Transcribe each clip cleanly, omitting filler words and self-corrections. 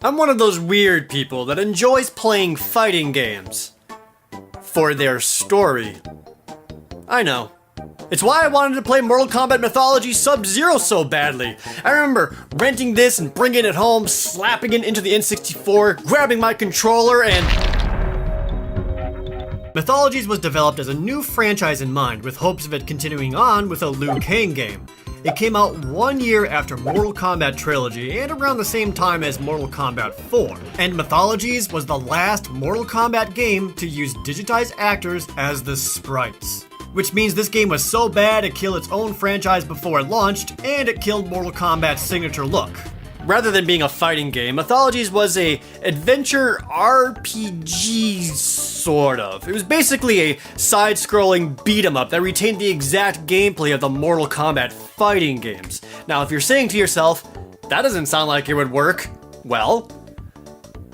I'm one of those weird people that enjoys playing fighting games. For their story. I know. It's why I wanted to play Mortal Kombat Mythologies Sub-Zero so badly. I remember renting this and bringing it home, slapping it into the N64, grabbing my controller, and... Mythologies was developed as a new franchise in mind, with hopes of it continuing on with a Liu Kang game. It came out 1 year after Mortal Kombat Trilogy and around the same time as Mortal Kombat 4. And Mythologies was the last Mortal Kombat game to use digitized actors as the sprites. Which means this game was so bad it killed its own franchise before it launched, and it killed Mortal Kombat's signature look. Rather than being a fighting game, Mythologies was a adventure RPG sort of. It was basically a side-scrolling beat-em-up that retained the exact gameplay of the Mortal Kombat fighting games. Now, if you're saying to yourself, that doesn't sound like it would work, well,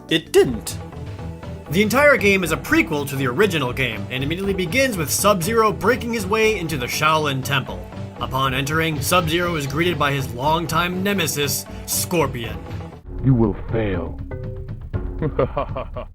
it didn't. The entire game is a prequel to the original game, and immediately begins with Sub-Zero breaking his way into the Shaolin Temple. Upon entering, Sub-Zero is greeted by his longtime nemesis, Scorpion. You will fail.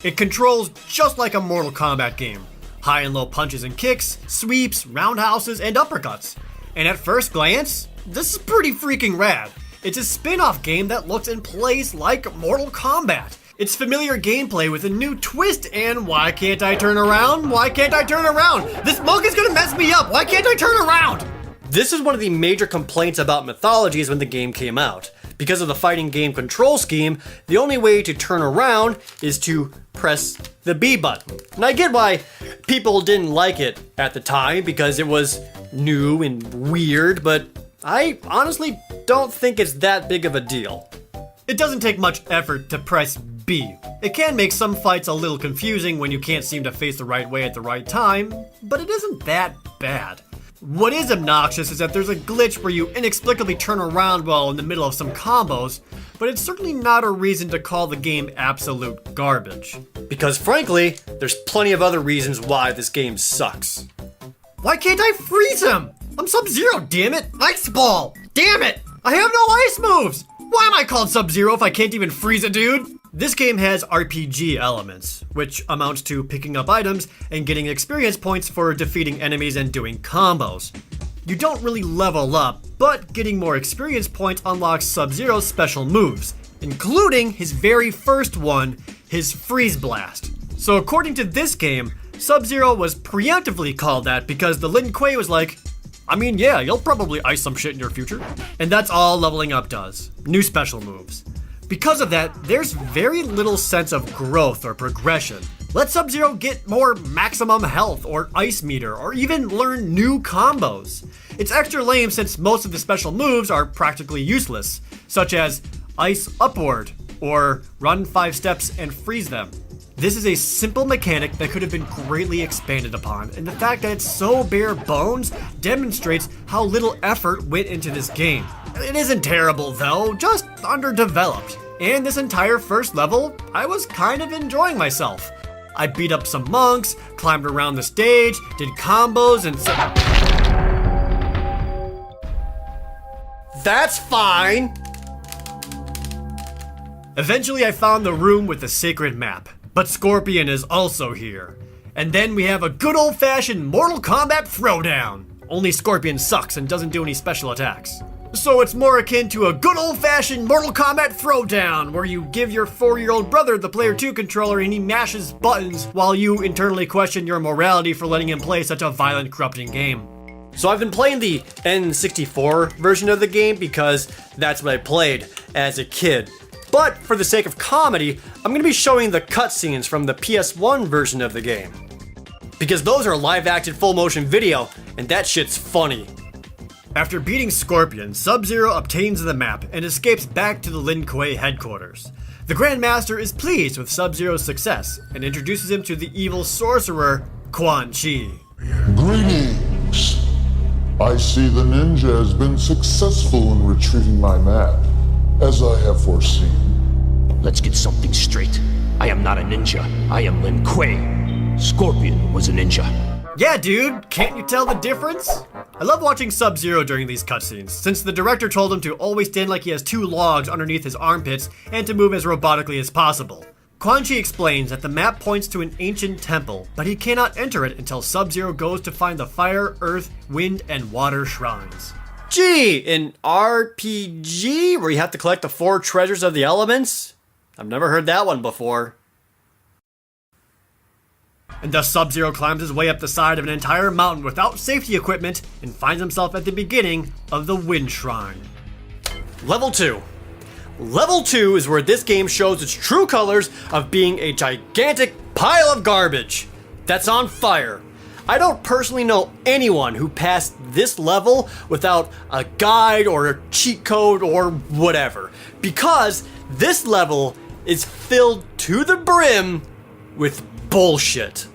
It controls just like a Mortal Kombat game. High and low punches and kicks, sweeps, roundhouses, and uppercuts. And at first glance, this is pretty freaking rad. It's a spin-off game that looks and plays like Mortal Kombat. It's familiar gameplay with a new twist, and why can't I turn around? Why can't I turn around? This monk is gonna mess me up! Why can't I turn around? This is one of the major complaints about Mythologies when the game came out. Because of the fighting game control scheme, the only way to turn around is to press the B button. And I get why people didn't like it at the time, because it was new and weird, but I honestly don't think it's that big of a deal. It doesn't take much effort to press B. It can make some fights a little confusing when you can't seem to face the right way at the right time, but it isn't that bad. What is obnoxious is that there's a glitch where you inexplicably turn around while in the middle of some combos, but it's certainly not a reason to call the game absolute garbage. Because frankly, there's plenty of other reasons why this game sucks. Why can't I freeze him? I'm Sub-Zero, damn it! Ice Ball! Damn it! I have no ice moves! Why am I called Sub-Zero if I can't even freeze a dude? This game has RPG elements, which amounts to picking up items and getting experience points for defeating enemies and doing combos. You don't really level up, but getting more experience points unlocks Sub-Zero's special moves, including his very first one, his Freeze Blast. So according to this game, Sub-Zero was preemptively called that because the Lin Kuei was like, I mean, yeah, you'll probably ice some shit in your future. And that's all leveling up does. New special moves. Because of that, there's very little sense of growth or progression. Let Sub-Zero get more maximum health or ice meter, or even learn new combos. It's extra lame since most of the special moves are practically useless, such as ice upward, or run 5 steps and freeze them. This is a simple mechanic that could have been greatly expanded upon, and the fact that it's so bare bones demonstrates how little effort went into this game. It isn't terrible though, just underdeveloped. And this entire first level, I was kind of enjoying myself. I beat up some monks, climbed around the stage, did combos, and That's fine! Eventually I found the room with the sacred map. But Scorpion is also here. And then we have a good old-fashioned Mortal Kombat throwdown. Only Scorpion sucks and doesn't do any special attacks. So it's more akin to a good old-fashioned Mortal Kombat throwdown, where you give your 4-year-old brother the Player 2 controller and he mashes buttons while you internally question your morality for letting him play such a violent, corrupting game. So I've been playing the N64 version of the game because that's what I played as a kid. But for the sake of comedy, I'm going to be showing the cutscenes from the PS1 version of the game. Because those are live-acted full-motion video, and that shit's funny. After beating Scorpion, Sub-Zero obtains the map and escapes back to the Lin Kuei headquarters. The Grandmaster is pleased with Sub-Zero's success and introduces him to the evil sorcerer, Quan Chi. Greetings! I see the ninja has been successful in retrieving my map, as I have foreseen. Let's get something straight. I am not a ninja. I am Lin Kuei. Scorpion was a ninja. Yeah, dude, can't you tell the difference? I love watching Sub-Zero during these cutscenes, since the director told him to always stand like he has 2 logs underneath his armpits and to move as robotically as possible. Quan Chi explains that the map points to an ancient temple, but he cannot enter it until Sub-Zero goes to find the fire, earth, wind, and water shrines. Gee, an RPG where you have to collect the 4 treasures of the elements? I've never heard that one before. And thus Sub-Zero climbs his way up the side of an entire mountain without safety equipment and finds himself at the beginning of the Wind Shrine. Level 2. Level 2 is where this game shows its true colors of being a gigantic pile of garbage that's on fire. I don't personally know anyone who passed this level without a guide or a cheat code or whatever, because this level is filled to the brim with bullshit.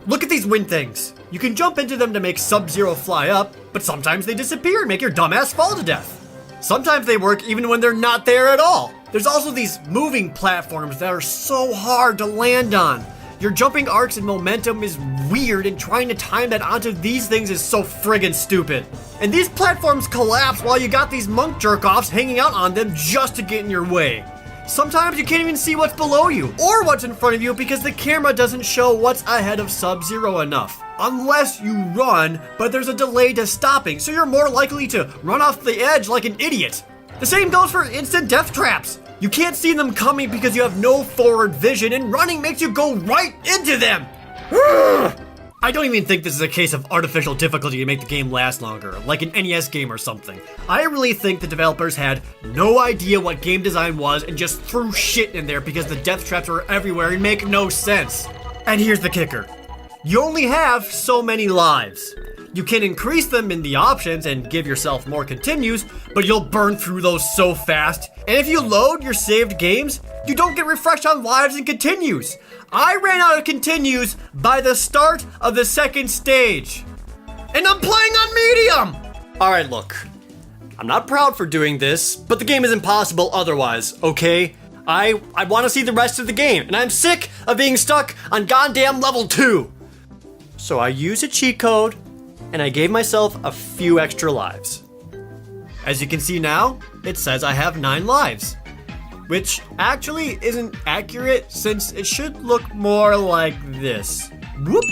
Look at these wind things. You can jump into them to make Sub-Zero fly up, but sometimes they disappear and make your dumbass fall to death. Sometimes they work even when they're not there at all. There's also these moving platforms that are so hard to land on. Your jumping arcs and momentum is weird, and trying to time that onto these things is so friggin' stupid. And these platforms collapse while you got these monk jerk-offs hanging out on them just to get in your way. Sometimes you can't even see what's below you or what's in front of you because the camera doesn't show what's ahead of Sub-Zero enough. Unless you run, but there's a delay to stopping, so you're more likely to run off the edge like an idiot. The same goes for instant death traps. You can't see them coming because you have no forward vision, and running makes you go right into them. I don't even think this is a case of artificial difficulty to make the game last longer, like an NES game or something. I really think the developers had no idea what game design was and just threw shit in there because the death traps were everywhere and make no sense. And here's the kicker. You only have so many lives. You can increase them in the options and give yourself more continues, but you'll burn through those so fast. And if you load your saved games, you don't get refreshed on lives and continues. I ran out of continues by the start of the 2nd stage. And I'm playing on medium! Alright, look. I'm not proud for doing this, but the game is impossible otherwise, okay? I want to see the rest of the game, and I'm sick of being stuck on goddamn level 2. So I used a cheat code, and I gave myself a few extra lives. As you can see now, it says I have 9 lives. Which actually isn't accurate, since it should look more like this. Whoop!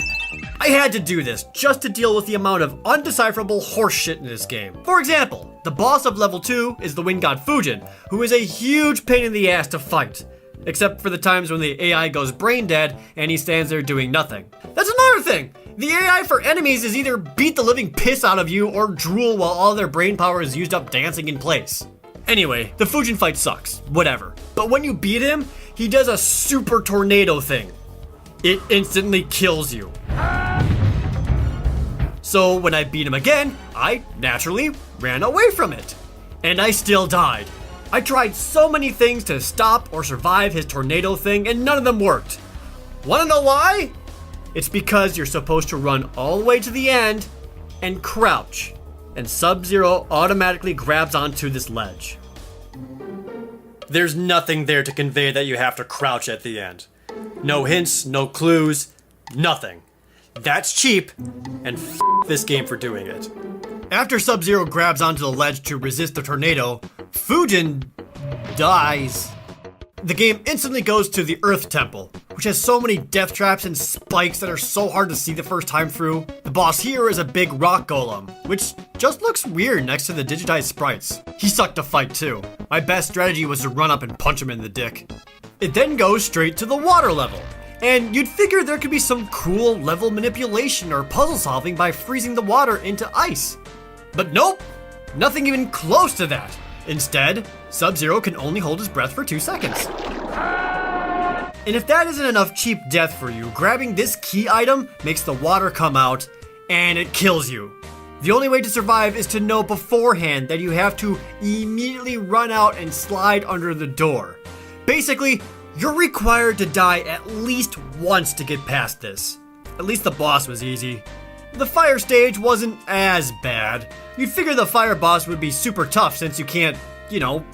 I had to do this just to deal with the amount of undecipherable horseshit in this game. For example, the boss of level 2 is the wind god Fujin, who is a huge pain in the ass to fight. Except for the times when the AI goes brain dead and he stands there doing nothing. That's another thing! The AI for enemies is either beat the living piss out of you or drool while all their brain power is used up dancing in place. Anyway, the Fujin fight sucks, whatever. But when you beat him, he does a super tornado thing. It instantly kills you. So when I beat him again, I naturally ran away from it. And I still died. I tried so many things to stop or survive his tornado thing, and none of them worked. Wanna know why? It's because you're supposed to run all the way to the end and crouch. And Sub-Zero automatically grabs onto this ledge. There's nothing there to convey that you have to crouch at the end. No hints, no clues, nothing. That's cheap, and f this game for doing it. After Sub-Zero grabs onto the ledge to resist the tornado, Fujin dies. The game instantly goes to the Earth Temple, which has so many death traps and spikes that are so hard to see the first time through. The boss here is a big rock golem, which just looks weird next to the digitized sprites. He sucked to fight too. My best strategy was to run up and punch him in the dick. It then goes straight to the water level, and you'd figure there could be some cool level manipulation or puzzle solving by freezing the water into ice. But nope, nothing even close to that. Instead, Sub-Zero can only hold his breath for 2 seconds. And if that isn't enough cheap death for you, grabbing this key item makes the water come out, and it kills you. The only way to survive is to know beforehand that you have to immediately run out and slide under the door. Basically, you're required to die at least once to get past this. At least the boss was easy. The fire stage wasn't as bad. You'd figure the fire boss would be super tough since you can't,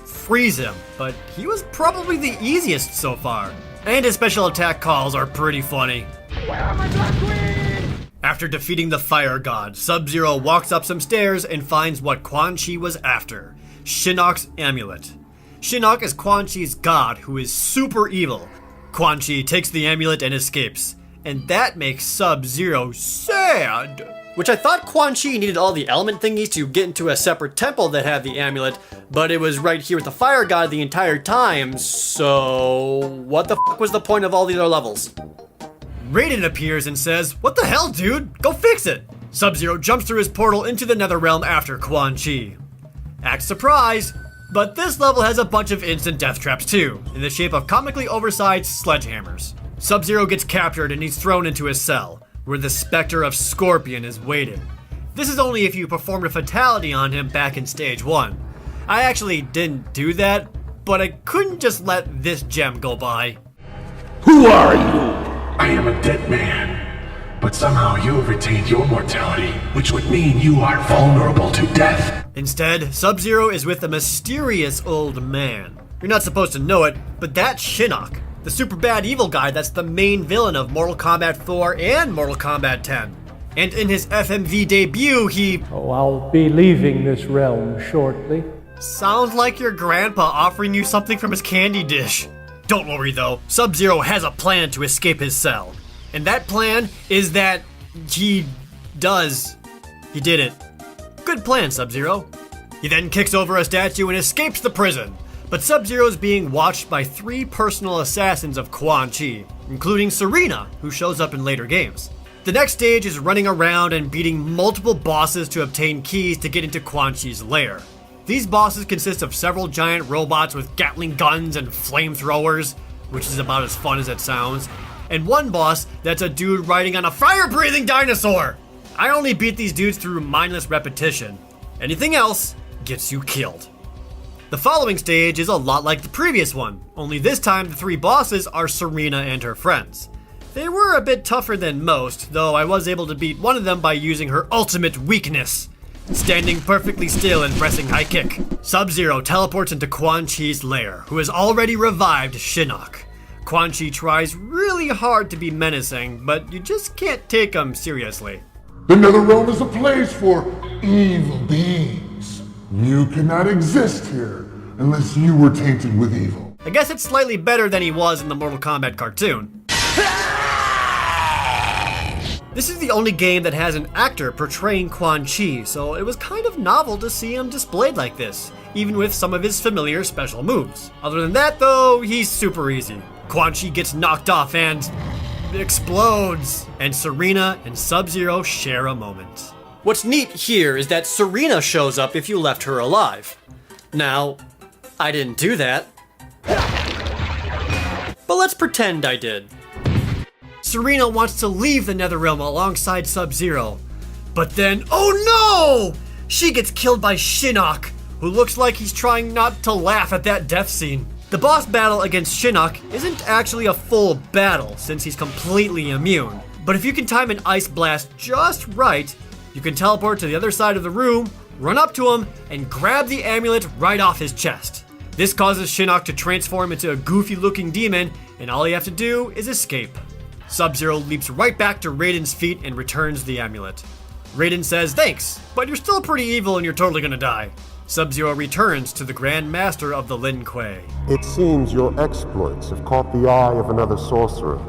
freeze him, but he was probably the easiest so far. And his special attack calls are pretty funny. Where are my Black Queen? After defeating the fire god, Sub-Zero walks up some stairs and finds what Quan Chi was after, Shinnok's amulet. Shinnok is Quan Chi's god, who is super evil. Quan Chi takes the amulet and escapes, and that makes Sub-Zero sad. Which I thought Quan Chi needed all the element thingies to get into a separate temple that had the amulet, but it was right here with the fire god the entire time, so what the f was the point of all the other levels? Raiden appears and says, "What the hell, dude? Go fix it!" Sub-Zero jumps through his portal into the Nether Realm after Quan Chi. Act surprised, but this level has a bunch of instant death traps too, in the shape of comically oversized sledgehammers. Sub-Zero gets captured and he's thrown into a cell, where the specter of Scorpion is waiting. This is only if you performed a fatality on him back in stage 1. I actually didn't do that, but I couldn't just let this gem go by. Who are you? I am a dead man, but somehow you have retained your mortality, which would mean you are vulnerable to death. Instead, Sub-Zero is with a mysterious old man. You're not supposed to know it, but that's Shinnok, the super bad evil guy that's the main villain of Mortal Kombat 4 and Mortal Kombat 10. And in his FMV debut, he... Oh, I'll be leaving this realm shortly. Sounds like your grandpa offering you something from his candy dish. Don't worry though, Sub-Zero has a plan to escape his cell. And that plan is that he did it. Good plan, Sub-Zero. He then kicks over a statue and escapes the prison. But Sub-Zero is being watched by 3 personal assassins of Quan Chi, including Serena, who shows up in later games. The next stage is running around and beating multiple bosses to obtain keys to get into Quan Chi's lair. These bosses consist of several giant robots with Gatling guns and flamethrowers, which is about as fun as it sounds, and one boss that's a dude riding on a fire-breathing dinosaur! I only beat these dudes through mindless repetition. Anything else gets you killed. The following stage is a lot like the previous one, only this time the 3 bosses are Serena and her friends. They were a bit tougher than most, though I was able to beat one of them by using her ultimate weakness, standing perfectly still and pressing high kick. Sub-Zero teleports into Quan Chi's lair, who has already revived Shinnok. Quan Chi tries really hard to be menacing, but you just can't take him seriously. The Netherrealm is a place for evil beings. You cannot exist here unless you were tainted with evil. I guess it's slightly better than he was in the Mortal Kombat cartoon. This is the only game that has an actor portraying Quan Chi, so it was kind of novel to see him displayed like this, even with some of his familiar special moves. Other than that though, he's super easy. Quan Chi gets knocked off and explodes, and Serena and Sub-Zero share a moment. What's neat here is that Serena shows up if you left her alive. Now, I didn't do that, but let's pretend I did. Serena wants to leave the Netherrealm alongside Sub-Zero, but then, oh no! She gets killed by Shinnok, who looks like he's trying not to laugh at that death scene. The boss battle against Shinnok isn't actually a full battle, since he's completely immune. But if you can time an ice blast just right, you can teleport to the other side of the room, run up to him, and grab the amulet right off his chest. This causes Shinnok to transform into a goofy-looking demon, and all you have to do is escape. Sub-Zero leaps right back to Raiden's feet and returns the amulet. Raiden says thanks, but you're still pretty evil and you're totally gonna die. Sub-Zero returns to the Grand Master of the Lin Kuei. It seems your exploits have caught the eye of another sorcerer.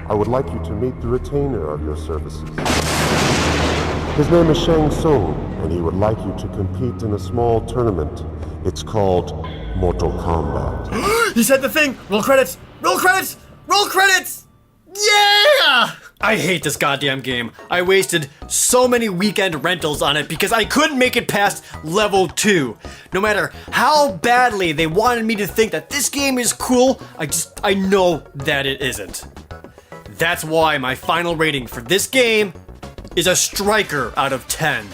I would like you to meet the retainer of your services. His name is Shang Tsung, and he would like you to compete in a small tournament. It's called Mortal Kombat. He said the thing! Roll credits! Roll credits! Roll credits! Yeah! I hate this goddamn game. I wasted so many weekend rentals on it because I couldn't make it past level 2. No matter how badly they wanted me to think that this game is cool, I know that it isn't. That's why my final rating for this game is a striker out of 10.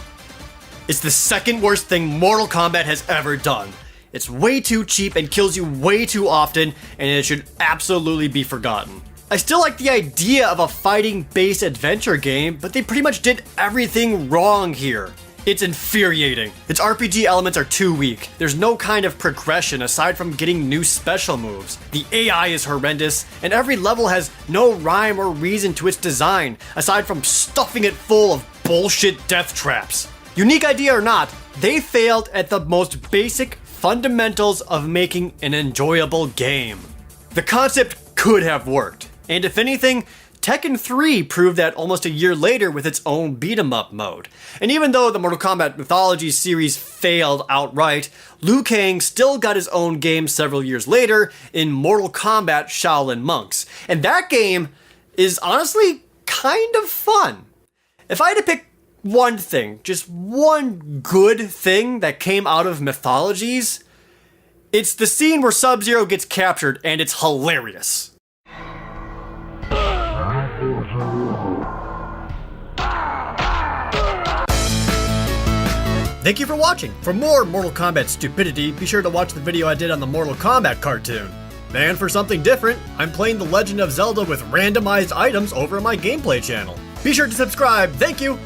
It's the second worst thing Mortal Kombat has ever done. It's way too cheap and kills you way too often, and it should absolutely be forgotten. I still like the idea of a fighting-based adventure game, but they pretty much did everything wrong here. It's infuriating. Its RPG elements are too weak. There's no kind of progression aside from getting new special moves. The AI is horrendous, and every level has no rhyme or reason to its design, aside from stuffing it full of bullshit death traps. Unique idea or not, they failed at the most basic fundamentals of making an enjoyable game. The concept could have worked, and if anything, Tekken 3 proved that almost a year later with its own beat-em-up mode. And even though the Mortal Kombat Mythologies series failed outright, Liu Kang still got his own game several years later in Mortal Kombat Shaolin Monks. And that game is honestly kind of fun. If I had to pick one thing, just one good thing that came out of Mythologies, it's the scene where Sub-Zero gets captured, and it's hilarious. Thank you for watching. For more Mortal Kombat stupidity, be sure to watch the video I did on the Mortal Kombat cartoon. And for something different, I'm playing The Legend of Zelda with randomized items over on my gameplay channel. Be sure to subscribe. Thank you!